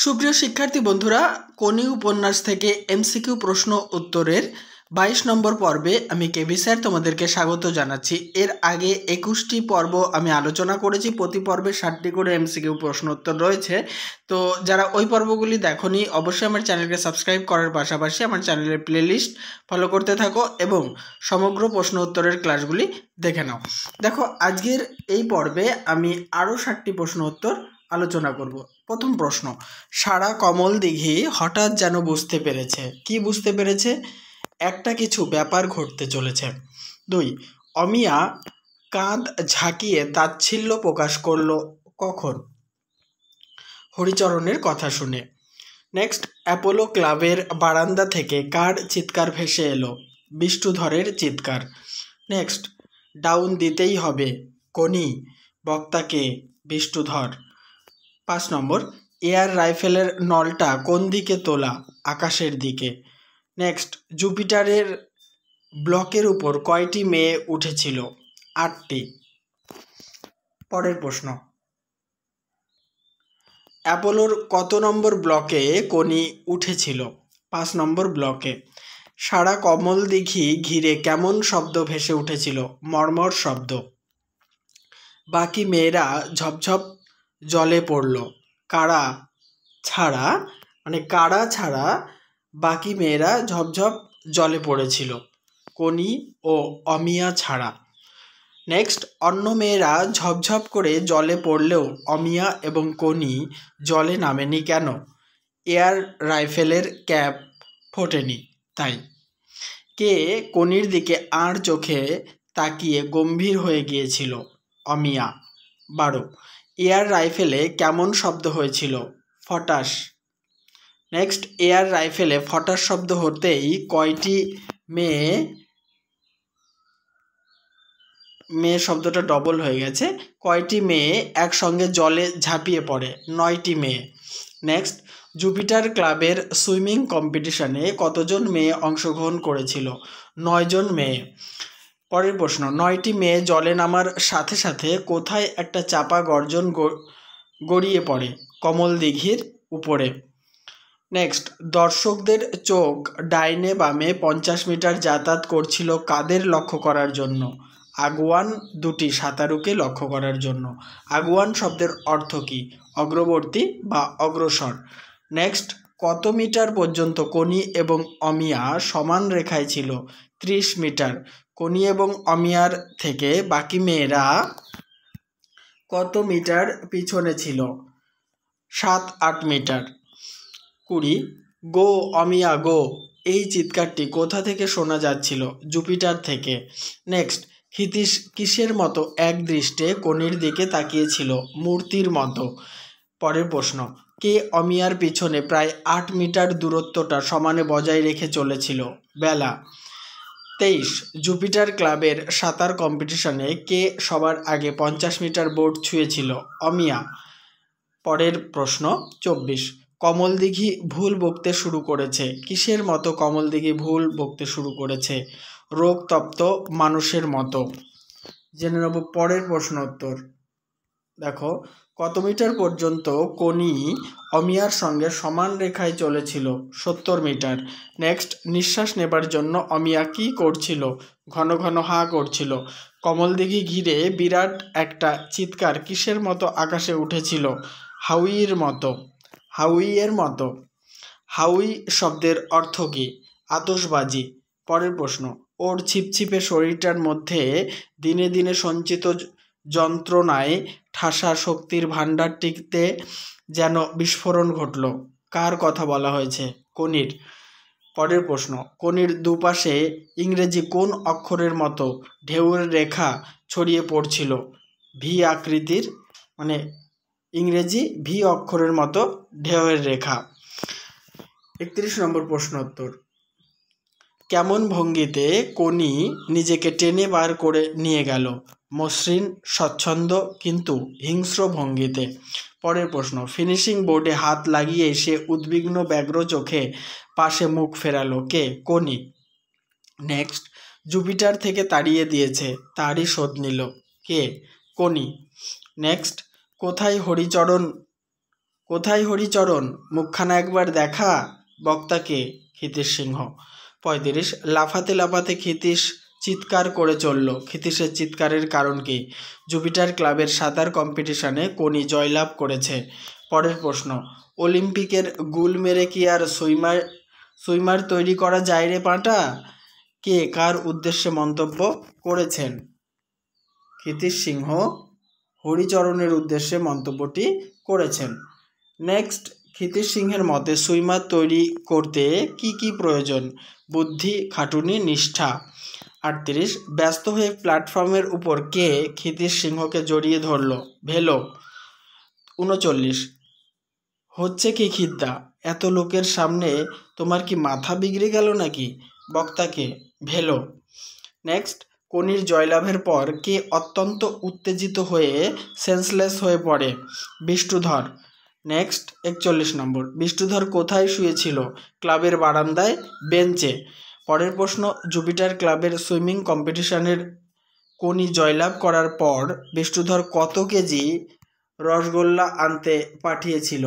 সুপ্রিয় শিক্ষার্থী বন্ধুরা, কোনি উপন্যাস থেকে এমসিকিউ প্রশ্ন উত্তরের 22 নম্বর পর্বে আমি কেবি স্যার তোমাদেরকে স্বাগত জানাচ্ছি। এর আগে 21টি পর্ব আমি আলোচনা করেছি। প্রতি পর্বে 60টি করে এমসিকিউ প্রশ্ন উত্তর রয়েছে। তো যারা ওই পর্বগুলি দেখোনি অবশ্যই আমার চ্যানেলকে সাবস্ক্রাইব করার পাশাপাশি আমার চ্যানেলের প্লেলিস্ট ফলো করতে থাকো এবং সমগ্র প্রশ্ন উত্তরের ক্লাসগুলি দেখে নাও। দেখো, আজকের এই পর্বে আমি আরও 60টি প্রশ্ন উত্তর আলোচনা করব। প্রথম প্রশ্ন, সারা কমল দিঘি হঠাৎ যেন বুঝতে পেরেছে। কি বুঝতে পেরেছে? একটা কিছু ব্যাপার ঘটতে চলেছে। 2, অমিয়া কাঁধ ঝাঁকিয়ে তাচ্ছিল্য প্রকাশ করলো কখন? হরিচরণের কথা শুনে। নেক্সট, অ্যাপোলো ক্লাবের বারান্দা থেকে কার চিৎকার ভেসে এলো? বিষ্ণুধরের চিৎকার। নেক্সট, ডাউন দিতেই হবে কোনি, বক্তাকে বিষ্ণুধর। 5 নম্বর, এয়ার রাইফেলের নলটা কোন দিকে তোলা? আকাশের দিকে। নেক্সট, জুপিটারের ব্লকের উপর কয়টি মেয়ে উঠেছিল? 8টি। পরের প্রশ্ন, অ্যাপোলোর কত নম্বর ব্লকে কোনি উঠেছিল? 5 নম্বর ব্লকে। সারা কমল দিঘি ঘিরে কেমন শব্দ ভেসে উঠেছিল? মর্মর শব্দ। বাকি মেয়েরা ঝপঝপ জলে পড়ল। কারা ছাড়া বাকি মেয়েরা ঝপঝপ জলে পড়েছিল? কোনি ও অমিয়া ছাড়া। নেক্সট, অন্য মেয়েরা ঝপঝপ করে জলে পড়লেও অমিয়া এবং কোনি জলে নামেনি কেন? এয়ার রাইফেলের ক্যাপ ফোটেনি তাই। কে কোনির দিকে আড় চোখে তাকিয়ে গম্ভীর হয়ে গিয়েছিল? অমিয়া। 12, এয়ার রাইফেলে কেমন শব্দ হয়েছিল? ফটাস। নেক্সট, এয়ার রাইফেলে ফটাস শব্দ হতেই কয়টি মেয়ে শব্দটা ডবল হয়ে গেছে। কয়টি মেয়ে একসঙ্গে জলে ঝাঁপিয়ে পড়ে? 9টি মেয়ে। নেক্সট, জুপিটার ক্লাবের সুইমিং কম্পিটিশনে কতজন মেয়ে অংশগ্রহণ করেছিল? 9 জন মেয়ে। পরের প্রশ্ন, 9টি মেয়ে জলে নামার সাথে সাথে কোথায় একটা চাপা গর্জন গড়িয়ে পড়ে? কমল দিঘির উপরে। নেক্সট, দর্শকদের চোখ ডাইনে বামে 50 মিটার যাতায়াত করছিল কাদের লক্ষ্য করার জন্য? আগুয়ান দুটি সাঁতারুকে লক্ষ্য করার জন্য। আগুয়ান শব্দের অর্থ কি? অগ্রবর্তী বা অগ্রসর। নেক্সট, কত মিটার পর্যন্ত কোনি এবং অমিয়া সমান রেখায় ছিল? 30 মিটার। কোনি এবং অমিয়ার থেকে বাকি মেয়েরা কত মিটার পিছনে ছিল? 7-8 মিটার। 20, গো অমিয়া গো, এই চিৎকারটি কোথা থেকে শোনা যাচ্ছিল? জুপিটার থেকে। নেক্সট, হিতিশ কিসের মতো এক দৃষ্টে কোনির দিকে তাকিয়েছিল? মূর্তির মতো। পরের প্রশ্ন, কে অমিয়ার পিছনে প্রায় 8 মিটার দূরত্বটা সমানে বজায় রেখে চলেছিল? বেলা। 23, জুপিটার ক্লাবের সাঁতার কম্পিটিশনে কে সবার আগে 50 মিটার বোর্ড ছুঁয়েছিল? অমিয়া। পরের প্রশ্ন 24, কমল দিঘি ভুল বকতে শুরু করেছে। কিসের মতো কমল দিঘি ভুল বকতে শুরু করেছে? রোগতপ্ত মানুষের মতো। জেনে নেব পরের প্রশ্ন উত্তর। দেখো, কত মিটার পর্যন্ত কোনি অমিয়ার সঙ্গে সমান রেখায় চলেছিল? 70 মিটার। নেক্সট, নিঃশ্বাস নেবার জন্য অমিয়া কি করছিল? ঘন ঘন হাঁ করছিল। কমল দিঘি ঘিরে বিরাট একটা চিৎকার কিসের মতো আকাশে উঠেছিল? হাউইয়ের মতো। হাউই শব্দের অর্থ কি? আতশবাজি। পরের প্রশ্ন, ওর ছিপছিপে শরীরটার মধ্যে দিনে দিনে সঞ্চিত যন্ত্রণায় ঠাসা শক্তির ভাণ্ডারটিতে যেন বিস্ফোরণ ঘটল। কার কথা বলা হয়েছে? কোনির। পরের প্রশ্ন, কোনির দুপাশে ইংরেজি কোন অক্ষরের মতো ঢেউয়ের রেখা ছড়িয়ে পড়ছিল? ভি আকৃতির, ইংরেজি ভি অক্ষরের মতো ঢেউয়ের রেখা। 31 নম্বর প্রশ্ন উত্তর, কেমন ভঙ্গিতে কোনি নিজেকে টেনে বার করে নিয়ে গেল? মসৃণ স্বচ্ছন্দ কিন্তু হিংস্র ভঙ্গিতে। পরের প্রশ্ন, ফিনিশিং বোর্ডে হাত লাগিয়ে সে উদ্বিগ্ন ব্যগ্র চোখে পাশে মুখ ফেরালো কে? কোনি। নেক্সট, জুপিটার থেকে তাড়িয়ে দিয়েছে, তারই শোধ নিল কে? কোনি। নেক্সট, কোথায় হরিচরণ কোথায় হরিচরণ, মুখখানা একবার দেখা, বক্তাকে ক্ষিতীশ সিংহ। 35 লাফাতে লাফাতে ক্ষিতীশ চিৎকার করে চলল, ক্ষিতীশের চিৎকারের কারণ কি? জুপিটার ক্লাবের সাঁতার কম্পিটিশনে কোনি জয়লাভ করেছে। পরের প্রশ্ন, অলিম্পিকের গুল মেরে কি আর সুইমার তৈরি করা যায় রে পাঁটা? কে কার উদ্দেশ্যে মন্তব্য করেছেন? ক্ষিতীশ সিংহ হরিচরণের উদ্দেশ্যে মন্তব্যটি করেছেন। নেক্সট, ক্ষিতীশ সিংহের মতে সুইমার তৈরি করতে কি কি প্রয়োজন? বুদ্ধি, খাটুনি, নিষ্ঠা। 38 ব্যস্ত হয়ে প্ল্যাটফর্মের উপর কে ক্ষিতীশ সিংহকে জড়িয়ে ধরল? ভেলো। 39 হচ্ছে কি খিদ্দা, এত লোকের সামনে তোমার কি মাথা বিগড়ে গেল নাকি? বক্তাকে ভেলো। নেক্সট, কোনির জয়লাভের পর কে অত্যন্ত উত্তেজিত হয়ে সেন্সলেস হয়ে পড়ে? বিষ্ণুধর। নেক্সট, 41 নম্বর, বিষ্ণুধর কোথায় শুয়েছিল? ক্লাবের বারান্দায়, বেঞ্চে। পরের প্রশ্ন, জুপিটার ক্লাবের সুইমিং কম্পিটিশনের কোনি জয়লাভ করার পর বিষ্ণুধর কত কেজি রসগোল্লা আনতে পাঠিয়েছিল?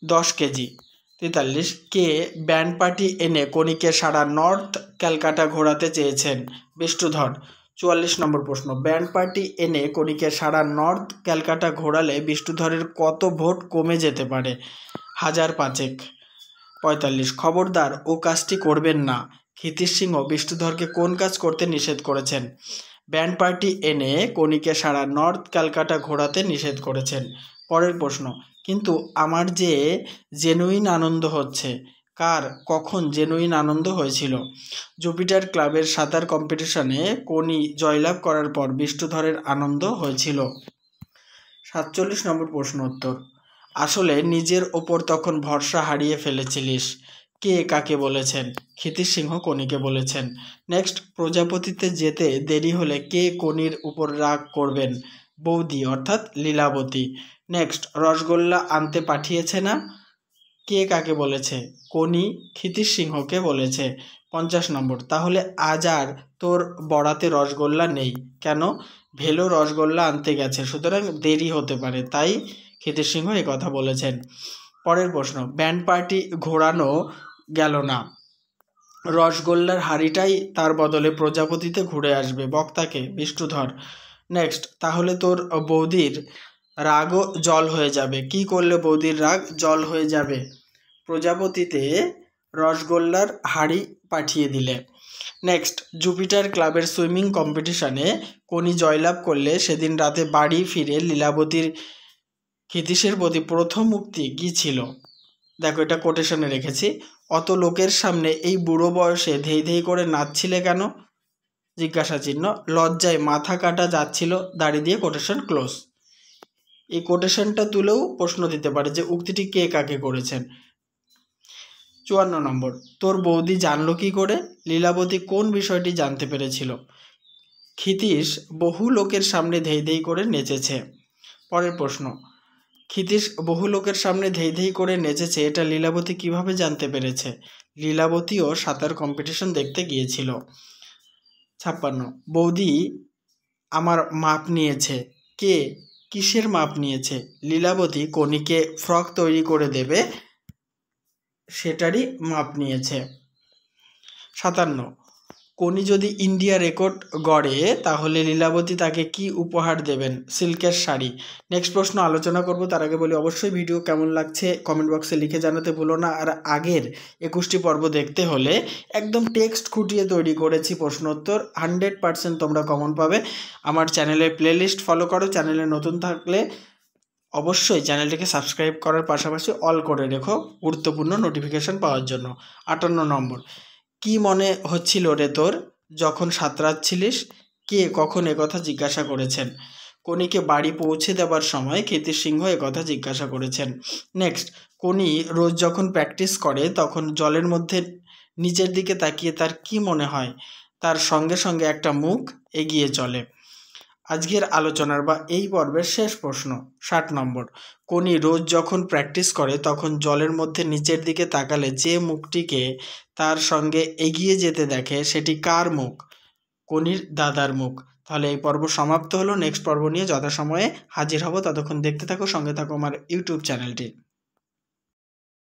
10 কেজি। 43 কে ব্যান্ড পার্টি এনে কোনিকে সারা নর্থ ক্যালকাটা ঘোরাতে চেয়েছেন? বিষ্ণুধর। 44 নম্বর প্রশ্ন, ব্যান্ড পার্টি এনে কোনিকে সারা নর্থ ক্যালকাটা ঘোরালে বিষ্ণুধরের কত ভোট কমে যেতে পারে? 1005। 45 খবরদার ও কাজটি করবেন না, ক্ষিতীশ সিংহ বিষ্ণুধরকে কোন কাজ করতে নিষেধ করেছেন? ব্যান্ড পার্টি এনে কোনিকে সারা নর্থ ক্যালকাটা ঘোরাতে নিষেধ করেছেন। পরের প্রশ্ন, কিন্তু আমার যে জেনুইন আনন্দ হচ্ছে, কার কখন জেনুইন আনন্দ হয়েছিল? জুপিটার ক্লাবের সাঁতার কম্পিটিশনে কোনি জয়লাভ করার পর বিষ্ণুধরের আনন্দ হয়েছিল। 47 নম্বর প্রশ্ন উত্তর, আসলে নিজের ওপর তখন ভরসা হারিয়ে ফেলেছিলিস, কে কাকে বলেছেন? ক্ষিতীশ সিংহ কোনিকে বলেছেন। নেক্সট, প্রজাপতিতে যেতে দেরি হলে কে কোনির উপর রাগ করবেন? বৌদি অর্থাৎ লীলাবতী। নেক্সট, রসগোল্লা আনতে পাঠিয়েছে না, কে কাকে বলেছে? কোনি ক্ষিতীশ সিংহকে বলেছে। 50 নম্বর, তাহলে আজ আর তোর বরাতে রসগোল্লা নেই কেন? ভেলো রসগোল্লা আনতে গেছে, সুতরাং দেরি হতে পারে, তাই ক্ষিতীশ সিংহ এ কথা বলেছেন। পরের প্রশ্ন, ব্যান্ড পার্টি ঘোরানো গেল না, রসগোল্লার হাঁড়িটাই তার বদলে প্রজাপতিতে ঘুরে আসবে, বক্তাকে বিষ্ণুধর। নেক্সট, তাহলে তোর বৌদির রাগও জল হয়ে যাবে, কি করলে বৌদির রাগ জল হয়ে যাবে? প্রজাপতিতে রসগোল্লার হাঁড়ি পাঠিয়ে দিলে। নেক্সট, জুপিটার ক্লাবের সুইমিং কম্পিটিশনে কোনি জয়লাভ করলে সেদিন রাতে বাড়ি ফিরে লীলাবতীর ক্ষিতীশের প্রতি প্রথম উক্তি কী ছিল? দেখো, এটা কোটেশনে রেখেছি। অত লোকের সামনে এই বুড়ো বয়সে ধেই ধেই করে নাচছিলে কেন? জিজ্ঞাসা চিহ্ন, লজ্জায় মাথা কাটা যাচ্ছিল, দাড়ি দিয়ে কোটেশন ক্লোজ। এই কোটেশনটা তুলেও প্রশ্ন দিতে পারে যে উক্তিটি কে কাকে করেছেন। 54 নম্বর, তোর বৌদি জানলো কি করে? লীলাবতী কোন বিষয়টি জানতে পেরেছিল? ক্ষিতীশ বহু লোকের সামনে ধেই ধেই করে নেচেছে। পরের প্রশ্ন, ক্ষিতীশ বহু লোকের সামনে ধেই ধেই করে নেচেছে, এটা লীলাবতী কিভাবে জানতে পেরেছে? লীলাবতীও সাঁতার কম্পিটিশন দেখতে গিয়েছিল। 56 বৌদি আমার মাপ নিয়েছে, কে কিসের মাপ নিয়েছে? লীলাবতী কোনিকে ফ্রক তৈরি করে দেবে সেটারই মাপ নিয়েছে। 57 কোনি যদি ইন্ডিয়া রেকর্ড গড়ে তাহলে লীলাবতী তাকে কি উপহার দেবেন? সিল্কের শাড়ি। নেক্সট প্রশ্ন আলোচনা করব, তার আগে বলি অবশ্যই ভিডিও কেমন লাগছে কমেন্ট বক্সে লিখে জানাতে ভুলো না। আর আগের 21টি পর্ব দেখতে হলে একদম টেক্সট খুঁটিয়ে তৈরি করেছি প্রশ্নোত্তর, 100% তোমরা কমন পাবে। আমার চ্যানেলের প্লেলিস্ট ফলো করো, চ্যানেলে নতুন থাকলে অবশ্যই চ্যানেলটিকে সাবস্ক্রাইব করার পাশাপাশি অল করে রেখো গুরুত্বপূর্ণ নোটিফিকেশন পাওয়ার জন্য। 58 নম্বর, কি মনে হচ্ছিল রে তোর যখন সাঁতরাচ্ছিলিস? কে কখন একথা জিজ্ঞাসা করেছেন? কোনিকে বাড়ি পৌঁছে দেওয়ার সময় ক্ষিতীশ সিংহ একথা জিজ্ঞাসা করেছেন। নেক্সট, কোনি রোজ যখন প্র্যাকটিস করে তখন জলের মধ্যে নিচের দিকে তাকিয়ে তার কি মনে হয়? তার সঙ্গে সঙ্গে একটা মুখ এগিয়ে চলে। আজকের আলোচনার বা এই পর্বের শেষ প্রশ্ন 60 নম্বর, কোনি রোজ যখন প্র্যাকটিস করে তখন জলের মধ্যে নিচের দিকে তাকালে যে মুখটিকে তার সঙ্গে এগিয়ে যেতে দেখে সেটি কার মুখ? কোনির দাদার মুখ। তাহলে এই পর্ব সমাপ্ত হলো। নেক্সট পর্ব নিয়ে যথাসময়ে হাজির হব। ততক্ষণ দেখতে থাকো, সঙ্গে থাকো আমার ইউটিউব চ্যানেলটি।